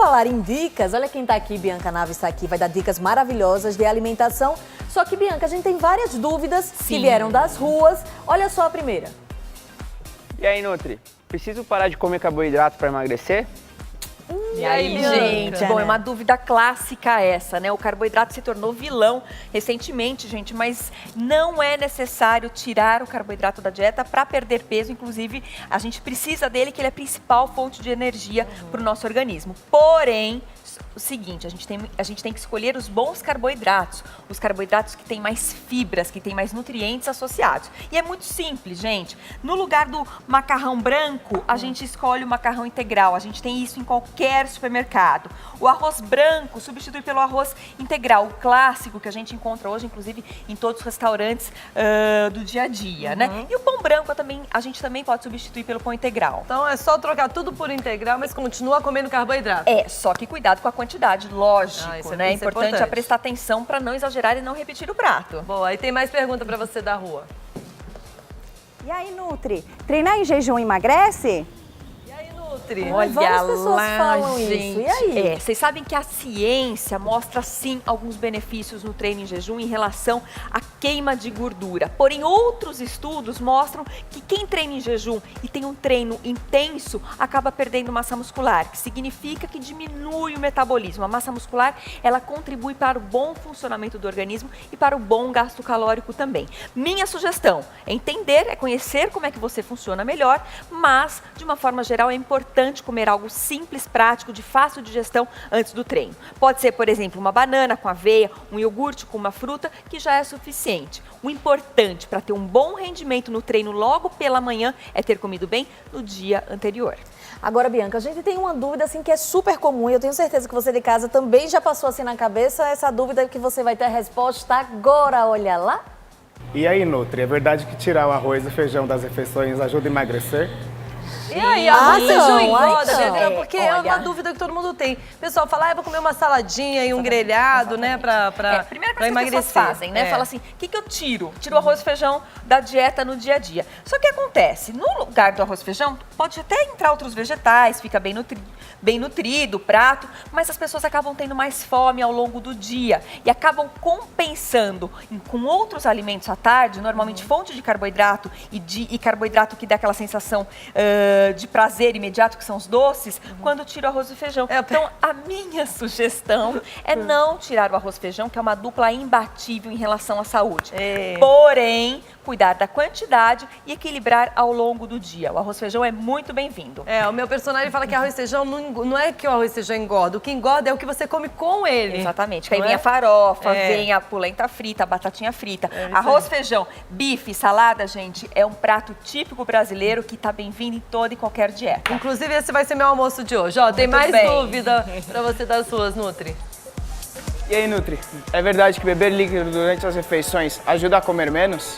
falar em dicas, olha quem tá aqui, Bianca Naves está aqui, vai dar dicas maravilhosas de alimentação. Só que, Bianca, a gente tem várias dúvidas que vieram das ruas. Olha só a primeira. E aí, Nutri? Preciso parar de comer carboidrato para emagrecer? E aí, gente? Bom, é uma dúvida clássica essa, né? O carboidrato se tornou vilão recentemente, gente, mas não é necessário tirar o carboidrato da dieta para perder peso. Inclusive, a gente precisa dele, que ele é a principal fonte de energia para o nosso organismo. Porém, o seguinte, a gente tem que escolher os bons carboidratos, os carboidratos que têm mais fibras, que têm mais nutrientes associados. E é muito simples, gente. No lugar do macarrão branco, a gente escolhe o macarrão integral. A gente tem isso em qualquer supermercado. O arroz branco substitui pelo arroz integral, o clássico que a gente encontra hoje, inclusive, em todos os restaurantes do dia a dia, né? E o pão branco a gente também pode substituir pelo pão integral. Então é só trocar tudo por integral, mas continua comendo carboidrato. É, só que cuidado com a quantidade, lógico, né? É importante prestar atenção para não exagerar e não repetir o prato. Boa, aí tem mais pergunta para você da rua. E aí, Nutri, treinar em jejum emagrece? Olha várias pessoas lá, falam gente. isso. E aí? Vocês sabem que a ciência mostra sim alguns benefícios no treino em jejum em relação à queima de gordura. Porém, outros estudos mostram que quem treina em jejum e tem um treino intenso acaba perdendo massa muscular, que significa que diminui o metabolismo. A massa muscular, ela contribui para o bom funcionamento do organismo e para o bom gasto calórico também. Minha sugestão é entender, é conhecer como é que você funciona melhor, mas de uma forma geral é importante comer algo simples, prático, de fácil digestão antes do treino. Pode ser, por exemplo, uma banana com aveia, um iogurte com uma fruta, que já é suficiente. O importante para ter um bom rendimento no treino logo pela manhã é ter comido bem no dia anterior. Agora, Bianca, a gente tem uma dúvida assim que é super comum e eu tenho certeza que você de casa também já passou assim na cabeça essa dúvida que você vai ter a resposta agora, olha lá. E aí, Nutri, é verdade que tirar o arroz e feijão das refeições ajuda a emagrecer? E aí, arroz e feijão engorda, então. Bianca? Porque é uma dúvida que todo mundo tem. O pessoal fala, eu vou comer uma saladinha e um grelhado, né, pra primeira coisa pra emagrecer. que as pessoas fazem, né? Fala assim, o que eu tiro? Tiro o arroz e feijão da dieta no dia a dia. Só que acontece, no lugar do arroz e feijão, pode até entrar outros vegetais, fica bem nutrido o prato, mas as pessoas acabam tendo mais fome ao longo do dia e acabam compensando com outros alimentos à tarde, normalmente fonte de carboidrato e carboidrato que dá aquela sensação de prazer imediato, que são os doces, quando tiro o arroz e feijão. Então, a minha sugestão é não tirar o arroz e feijão, que é uma dupla imbatível em relação à saúde. Porém, cuidar da quantidade e equilibrar ao longo do dia. O arroz e feijão é muito bem-vindo. O meu personagem fala que arroz e feijão não é que o arroz e feijão engorda. O que engorda é o que você come com ele. Exatamente. Aí vem a farofa, vem a polenta frita, a batatinha frita. Arroz, feijão, bife, salada, gente, é um prato típico brasileiro que tá bem-vindo em toda e qualquer dieta. Inclusive, esse vai ser meu almoço de hoje. Ó, tem mais dúvida pra você das suas, Nutri. E aí, Nutri? É verdade que beber líquido durante as refeições ajuda a comer menos?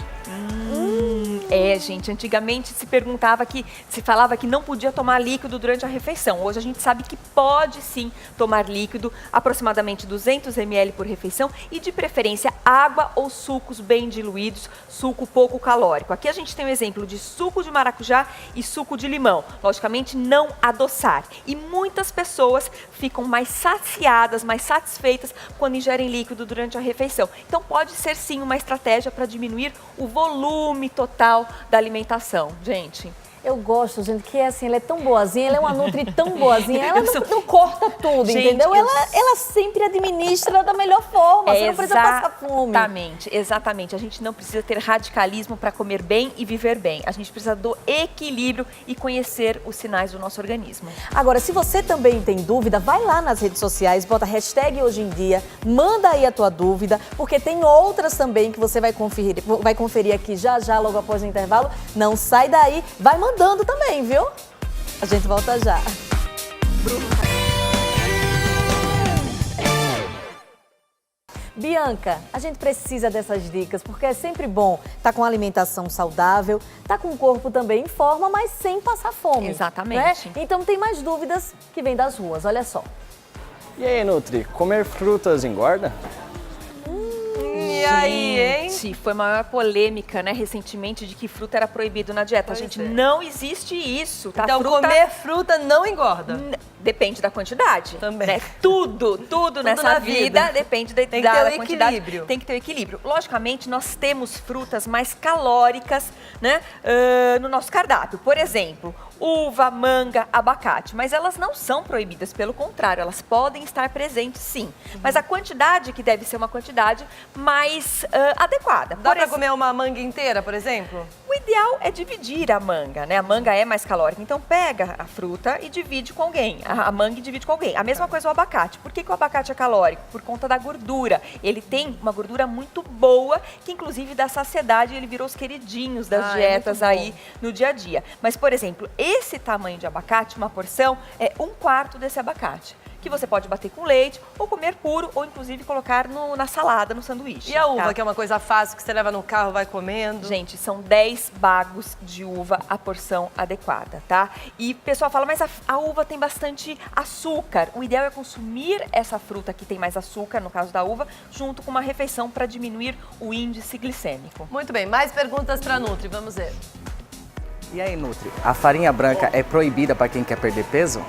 Gente, antigamente se falava que não podia tomar líquido durante a refeição. Hoje a gente sabe que pode sim tomar líquido, aproximadamente 200 ml por refeição e de preferência água ou sucos bem diluídos, suco pouco calórico. Aqui a gente tem um exemplo de suco de maracujá e suco de limão. Logicamente não adoçar. E muitas pessoas ficam mais saciadas, mais satisfeitas quando ingerem líquido durante a refeição. Então pode ser sim uma estratégia para diminuir o volume total da alimentação, gente. Eu gosto, gente, que é assim, ela é tão boazinha, ela é uma Nutri tão boazinha, ela não corta tudo, gente, entendeu? Ela sempre administra da melhor forma, você não precisa passar fome. Exatamente. A gente não precisa ter radicalismo para comer bem e viver bem. A gente precisa do equilíbrio e conhecer os sinais do nosso organismo. Agora, se você também tem dúvida, vai lá nas redes sociais, bota hashtag hoje em dia, manda aí a tua dúvida, porque tem outras também que você vai conferir aqui já, logo após o intervalo. Não sai daí, vai mandando também, viu? A gente volta já. Bianca, a gente precisa dessas dicas, porque é sempre bom estar com alimentação saudável, estar com o corpo também em forma, mas sem passar fome. Exatamente. Né? Então tem mais dúvidas que vêm das ruas, olha só. E aí, Nutri, comer frutas engorda? E aí, hein? Gente, foi a maior polêmica, né, recentemente, de que fruta era proibido na dieta. Pois Gente, é. não existe isso, tá? Então, comer fruta não engorda. Depende da quantidade. Também. Né? Tudo nessa na vida vida. depende Tem que da ter o quantidade. equilíbrio. Tem que ter o equilíbrio. Logicamente, nós temos frutas mais calóricas, né, no nosso cardápio. Por exemplo, uva, manga, abacate. Mas elas não são proibidas, pelo contrário, elas podem estar presentes sim. Mas a quantidade que deve ser uma quantidade mais adequada. Dá pra comer uma manga inteira, por exemplo? O ideal é dividir a manga, né? A manga é mais calórica, então pega a fruta e divide com alguém. A manga e divide com alguém. A mesma coisa o abacate. Por que o abacate é calórico? Por conta da gordura. Ele tem uma gordura muito boa, que inclusive dá saciedade, ele virou os queridinhos das dietas aí no dia a dia. Mas, por exemplo, esse tamanho de abacate, uma porção, é 1/4 desse abacate, que você pode bater com leite, ou comer puro, ou inclusive colocar na salada, no sanduíche. E a uva, tá? que é uma coisa fácil, que você leva no carro, vai comendo? Gente, são 10 bagos de uva a porção adequada, tá? E o pessoal fala, mas a uva tem bastante açúcar. O ideal é consumir essa fruta que tem mais açúcar, no caso da uva, junto com uma refeição para diminuir o índice glicêmico. Muito bem, mais perguntas para Nutri, vamos ver. E aí, Nutri, a farinha branca é proibida para quem quer perder peso?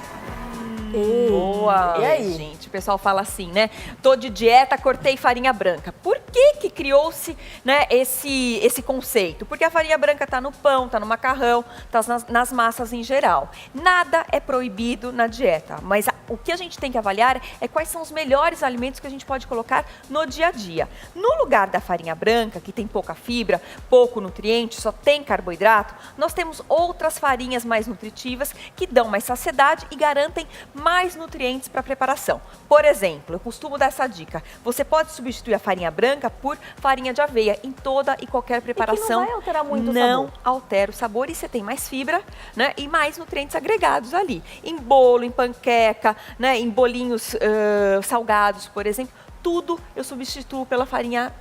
Boa! E aí? Gente, o pessoal fala assim, né? Tô de dieta, cortei farinha branca. Por que criou-se, né, esse conceito? Porque a farinha branca tá no pão, tá no macarrão, tá nas massas em geral. Nada é proibido na dieta, mas o que a gente tem que avaliar é quais são os melhores alimentos que a gente pode colocar no dia a dia. No lugar da farinha branca, que tem pouca fibra, pouco nutriente, só tem carboidrato, nós temos outras farinhas mais nutritivas que dão mais saciedade e garantem mais nutrientes para a preparação. Por exemplo, eu costumo dar essa dica. Você pode substituir a farinha branca por farinha de aveia em toda e qualquer preparação. E que não vai alterar muito o não sabor. altera o sabor e você tem mais fibra, né, e mais nutrientes agregados ali. Em bolo, em panqueca, né, em bolinhos salgados, por exemplo. Tudo eu substituo pela farinha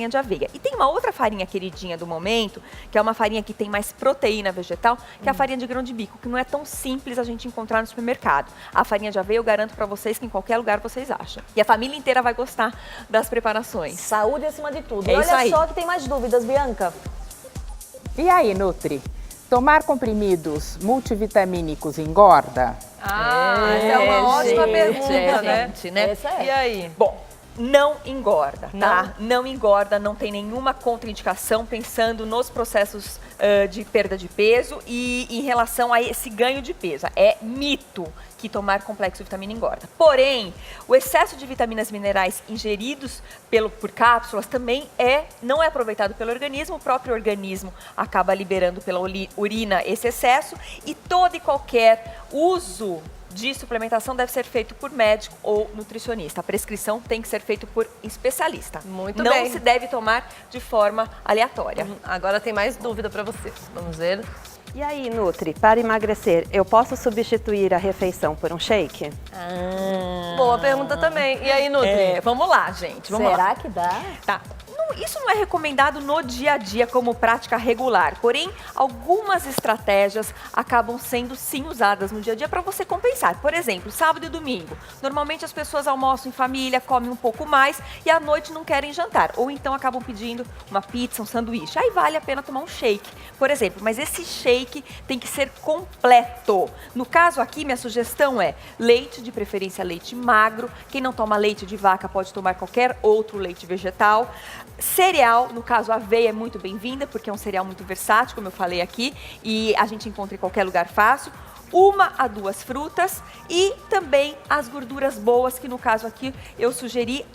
de aveia. E tem uma outra farinha queridinha do momento, que é uma farinha que tem mais proteína vegetal, que é a farinha de grão de bico, que não é tão simples a gente encontrar no supermercado. A farinha de aveia eu garanto para vocês que em qualquer lugar vocês acham. E a família inteira vai gostar das preparações. Saúde acima de tudo. É isso Olha aí. só que tem mais dúvidas, Bianca. E aí, Nutri? Tomar comprimidos multivitamínicos engorda? Essa é uma ótima pergunta, né? Gente, né? Essa é. E aí? Bom, não engorda, tá? Não engorda, não tem nenhuma contraindicação pensando nos processos de perda de peso e em relação a esse ganho de peso. É mito que tomar complexo de vitamina engorda. Porém, o excesso de vitaminas e minerais ingeridos por cápsulas também não é aproveitado pelo organismo, o próprio organismo acaba liberando pela urina esse excesso e todo e qualquer uso de suplementação deve ser feito por médico ou nutricionista. A prescrição tem que ser feita por especialista. Muito Não bem. se deve tomar de forma aleatória. Agora tem mais dúvida para você. Vamos ver. E aí, Nutri, para emagrecer, eu posso substituir a refeição por um shake? Boa pergunta também. E aí, Nutri? Vamos lá, gente. Vamos lá. Será que dá? Tá. Isso não é recomendado no dia a dia como prática regular, porém, algumas estratégias acabam sendo sim usadas no dia a dia para você compensar. Por exemplo, sábado e domingo. Normalmente as pessoas almoçam em família, comem um pouco mais e à noite não querem jantar. Ou então acabam pedindo uma pizza, um sanduíche. Aí vale a pena tomar um shake, por exemplo. Mas esse shake tem que ser completo. No caso aqui, minha sugestão é leite, de preferência leite magro. Quem não toma leite de vaca pode tomar qualquer outro leite vegetal. Cereal, no caso, a aveia é muito bem-vinda, porque é um cereal muito versátil, como eu falei aqui, e a gente encontra em qualquer lugar fácil. 1 a 2 frutas e também as gorduras boas, que no caso aqui eu sugeri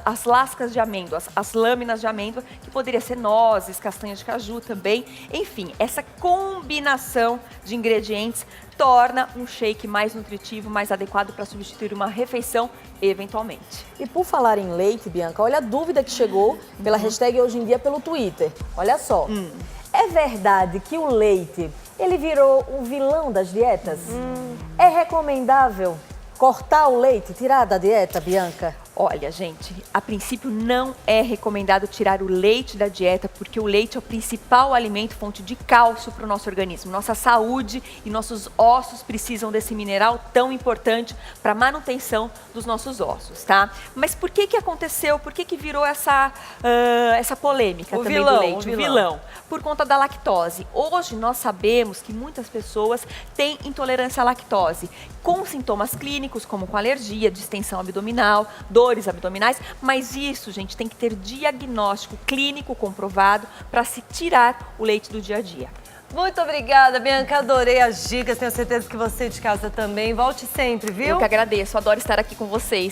as lascas de amêndoas, as lâminas de amêndoa, que poderia ser nozes, castanhas de caju também. Enfim, essa combinação de ingredientes torna um shake mais nutritivo, mais adequado para substituir uma refeição eventualmente. E por falar em leite, Bianca, olha a dúvida que chegou pela hashtag Hoje em Dia pelo Twitter. Olha só. É verdade que o leite, ele virou um vilão das dietas? É recomendável cortar o leite, tirar da dieta, Bianca? Olha, gente, a princípio não é recomendado tirar o leite da dieta, porque o leite é o principal alimento, fonte de cálcio para o nosso organismo. Nossa saúde e nossos ossos precisam desse mineral tão importante para a manutenção dos nossos ossos, tá? Mas por que aconteceu? Por que virou essa polêmica O também vilão, do leite? o vilão. Por conta da lactose. Hoje nós sabemos que muitas pessoas têm intolerância à lactose, com sintomas clínicos, como com alergia, distensão abdominal, dores abdominais, mas isso, gente, tem que ter diagnóstico clínico comprovado para se tirar o leite do dia a dia. Muito obrigada, Bianca. Adorei as dicas. Tenho certeza que você de casa também. Volte sempre, viu? Eu que agradeço, adoro estar aqui com vocês.